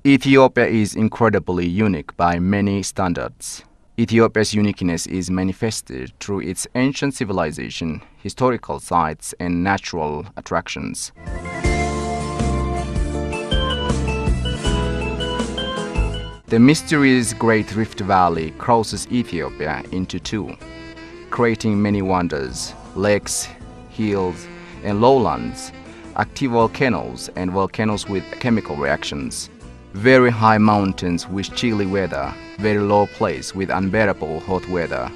Ethiopia is incredibly unique by many standards. Ethiopia's uniqueness is manifested through its ancient civilization, historical sites, and natural attractions. The mysterious Great Rift Valley crosses Ethiopia into two, creating many wonders: lakes, hills, and lowlands, active volcanoes, and volcanoes with chemical reactions. Very high mountains with chilly weather, very low place with unbearable hot weather.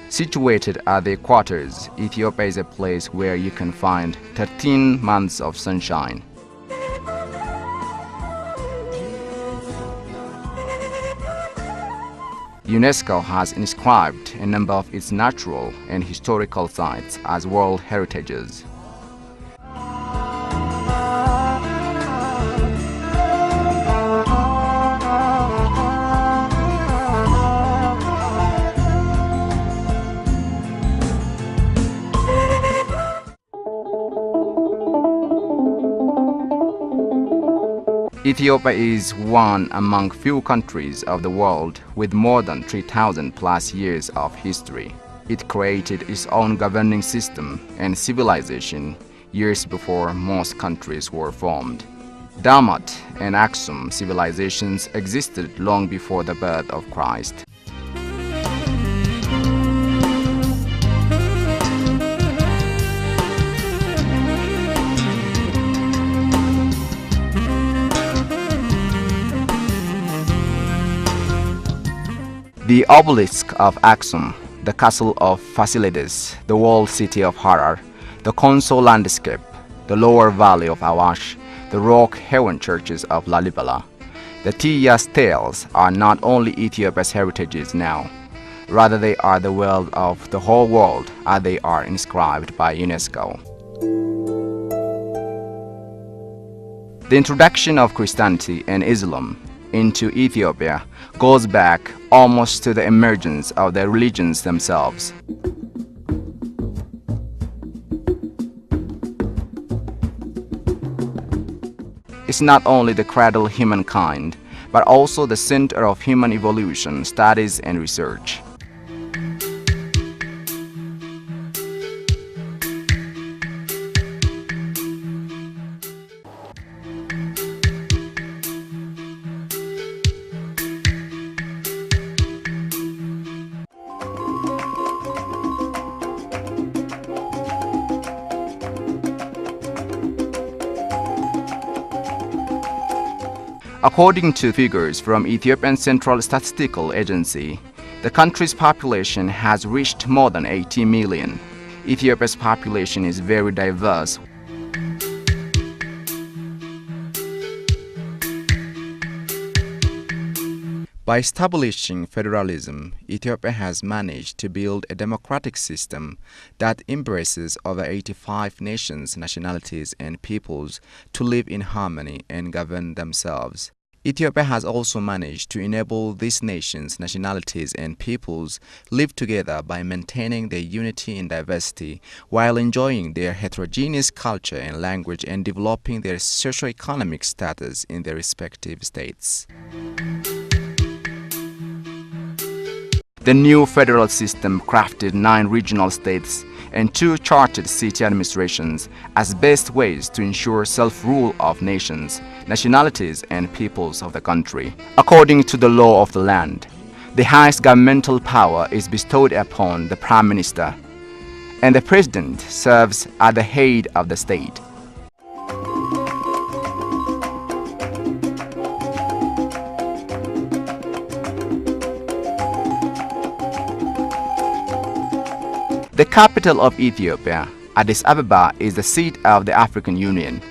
Situated at the equators, Ethiopia is a place where you can find 13 months of sunshine. UNESCO has inscribed a number of its natural and historical sites as World Heritages. Ethiopia is one among few countries of the world with more than 3,000 plus years of history. It created its own governing system and civilization years before most countries were formed. Damat and Aksum civilizations existed long before the birth of Christ. The obelisk of Aksum, the castle of Fasilides, the walled city of Harar, the Konso landscape, the lower valley of Awash, the rock-hewn churches of Lalibela. The Tiya's tales are not only Ethiopia's heritages now, rather they are the wealth of the whole world as they are inscribed by UNESCO. The introduction of Christianity and Islam into Ethiopia goes back almost to the emergence of the religions themselves. It's not only the cradle of humankind, but also the center of human evolution, studies, and research. According to figures from Ethiopian Central Statistical Agency, the country's population has reached more than 80 million. Ethiopia's population is very diverse. By establishing federalism, Ethiopia has managed to build a democratic system that embraces over 85 nations, nationalities, and peoples to live in harmony and govern themselves. Ethiopia has also managed to enable these nations, nationalities, and peoples live together by maintaining their unity in diversity while enjoying their heterogeneous culture and language and developing their socio-economic status in their respective states. The new federal system crafted 9 regional states and 2 chartered city administrations as best ways to ensure self-rule of nations, nationalities, and peoples of the country. According to the law of the land, the highest governmental power is bestowed upon the Prime Minister, and the President serves at the head of the state. The capital of Ethiopia, Addis Ababa, is the seat of the African Union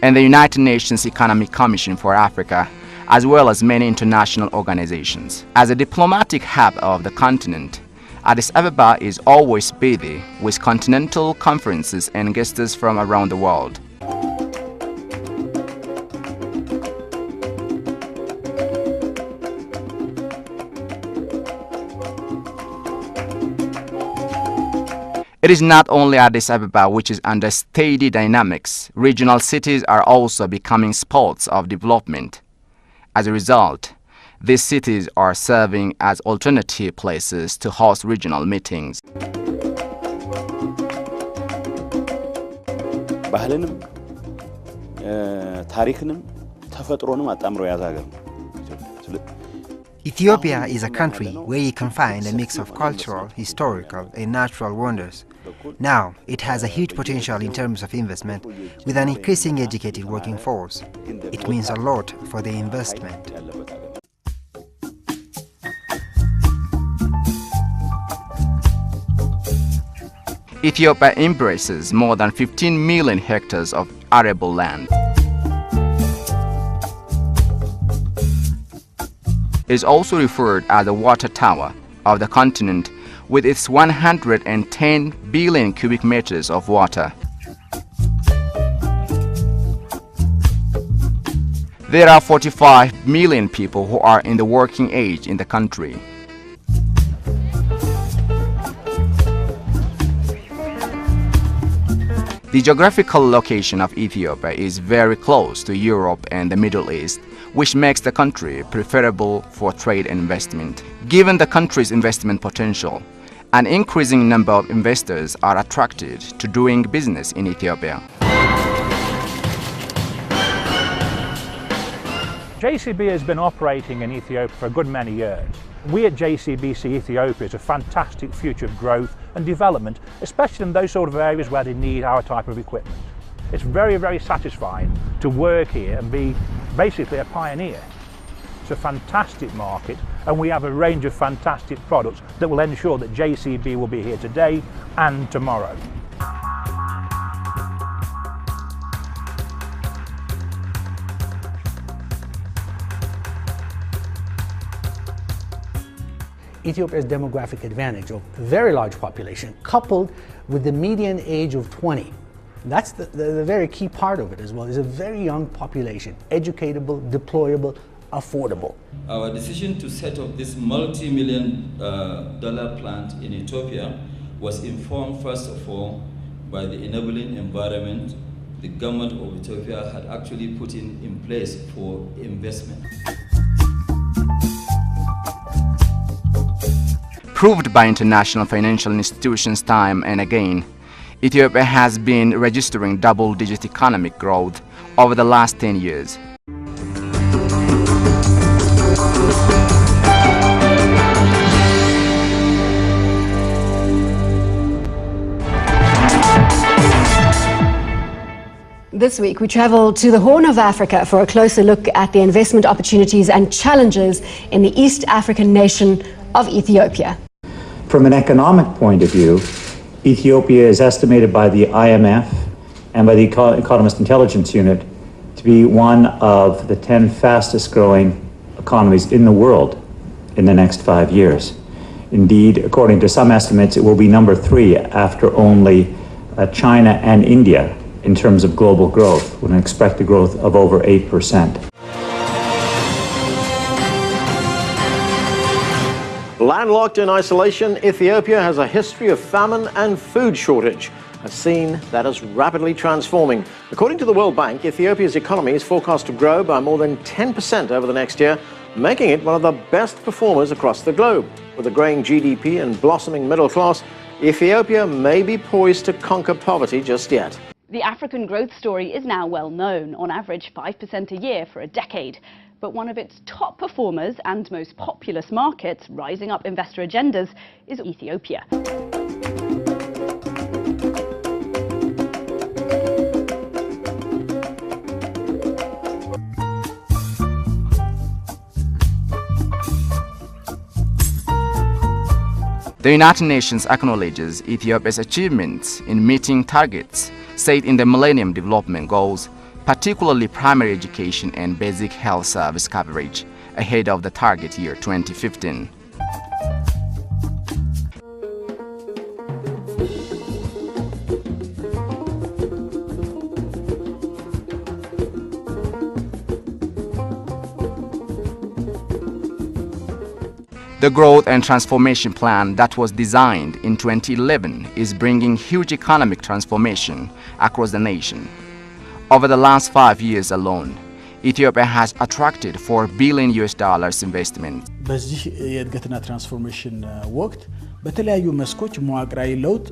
and the United Nations Economic Commission for Africa, as well as many international organizations. As a diplomatic hub of the continent, Addis Ababa is always busy with continental conferences and guests from around the world. It is not only Addis Ababa which is under steady dynamics. Regional cities are also becoming spots of development. As a result, these cities are serving as alternative places to host regional meetings. ባህልንም ታሪክንም ተፈጥሮንም አጣምሮ ያዘ ሀገር ነው። Ethiopia is a country where you can find a mix of cultural, historical and natural wonders. Now, it has a huge potential in terms of investment, with an increasing educated working force. It means a lot for the investment. Ethiopia embraces more than 15 million hectares of arable land. It is also referred as the water tower of the continent, with its 110 billion cubic meters of water. There are 45 million people who are in the working age in the country. The geographical location of Ethiopia is very close to Europe and the Middle East, which makes the country preferable for trade and investment. Given the country's investment potential, an increasing number of investors are attracted to doing business in Ethiopia. JCB has been operating in Ethiopia for a good many years. We at JCB see Ethiopia as a fantastic future of growth and development, especially in those sort of areas where they need our type of equipment. It's very, very satisfying to work here and be basically a pioneer. It's a fantastic market, and we have a range of fantastic products that will ensure that JCB will be here today and tomorrow. Ethiopia's demographic advantage of a very large population, coupled with the median age of 20. That's the very key part of it as well. It's a very young population, educatable, deployable, affordable. Our decision to set up this multi-million dollar plant in Ethiopia was informed first of all by the enabling environment the government of Ethiopia had actually put in place for investment. Proved by international financial institutions time and again, Ethiopia has been registering double-digit economic growth over the last 10 years. This week we travel to the Horn of Africa for a closer look at the investment opportunities and challenges in the East African nation of Ethiopia. From an economic point of view, Ethiopia is estimated by the IMF and by the Economist Intelligence Unit to be one of the 10 fastest growing economies in the world in the next 5 years. Indeed, according to some estimates, it will be number 3 after only China and India in terms of global growth, with an expected growth of over 8%. Landlocked in isolation, Ethiopia has a history of famine and food shortage, a scene that is rapidly transforming. According to the World Bank, Ethiopia's economy is forecast to grow by more than 10% over the next year, making it one of the best performers across the globe. With a growing GDP and blossoming middle class, Ethiopia may be poised to conquer poverty just yet. The African growth story is now well known, on average 5% a year for a decade. But one of its top performers and most populous markets rising up investor agendas is Ethiopia. The United Nations acknowledges Ethiopia's achievements in meeting targets set in the Millennium Development Goals, particularly primary education and basic health service coverage, ahead of the target year 2015. The Growth and Transformation Plan that was designed in 2011 is bringing huge economic transformation across the nation. Over the last 5 years alone, Ethiopia has attracted $4 billion investment. በዚህ የእድገትና ትራንስፎርሜሽን ወቅት በተለያዩ መስኮች መዋቅራዊ ለውጥ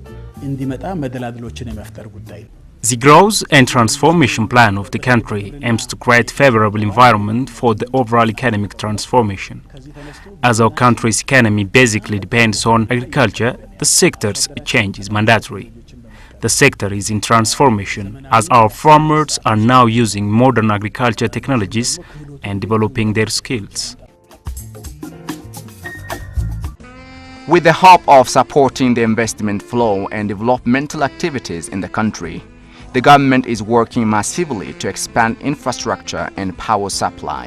እንዲመጣ መደላድሎችን የመፍጠር ጉዳይ ነው። The growth and transformation plan of the country aims to create favorable environment for the overall economic transformation. As our country's economy basically depends on agriculture, the sector's change is mandatory. The sector is in transformation as our farmers are now using modern agriculture technologies and developing their skills. With the hope of supporting the investment flow and developmental activities in the country, the government is working massively to expand infrastructure and power supply.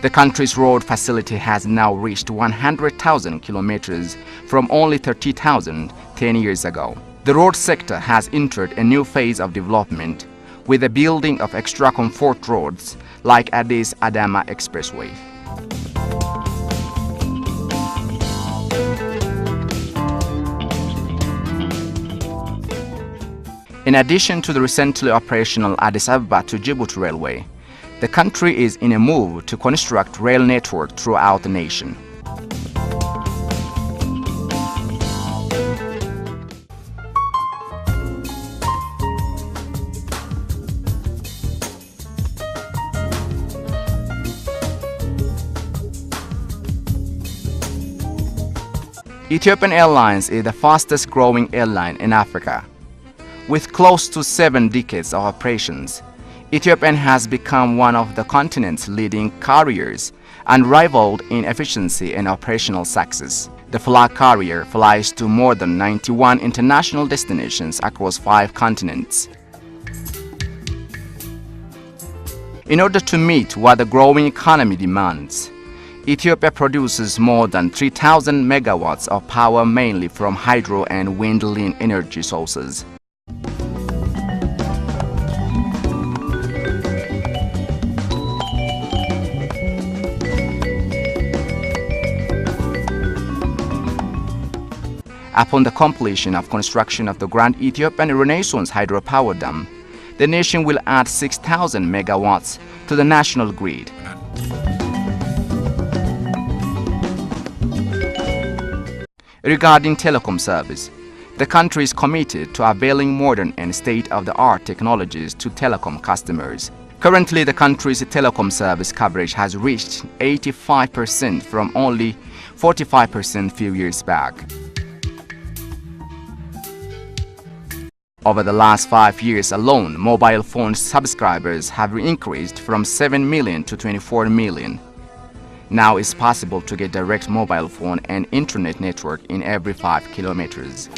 The country's road facility has now reached 100,000 kilometers from only 30,000 10 years ago. The road sector has entered a new phase of development with the building of extra comfort roads like Addis Adama Expressway. In addition to the recently operational Addis Ababa to Djibouti railway, the country is in a move to construct rail network throughout the nation. Ethiopian Airlines is the fastest growing airline in Africa. With close to 7 decades of operations, Ethiopian has become one of the continent's leading carriers, unrivaled in efficiency and operational success. The flag carrier flies to more than 91 international destinations across 5 continents. In order to meet what the growing economy demands, Ethiopia produces more than 3,000 megawatts of power mainly from hydro and wind energy sources. Upon the completion of construction of the Grand Ethiopian Renaissance hydropower dam, the nation will add 6,000 megawatts to the national grid. Regarding telecom service, the country is committed to availing modern and state-of-the-art technologies to telecom customers. Currently, the country's telecom service coverage has reached 85% from only 45% few years back. Over the last 5 years alone, mobile phone subscribers have increased from 7 million to 24 million. Now it's possible to get direct mobile phone and internet network in every 5 kilometers.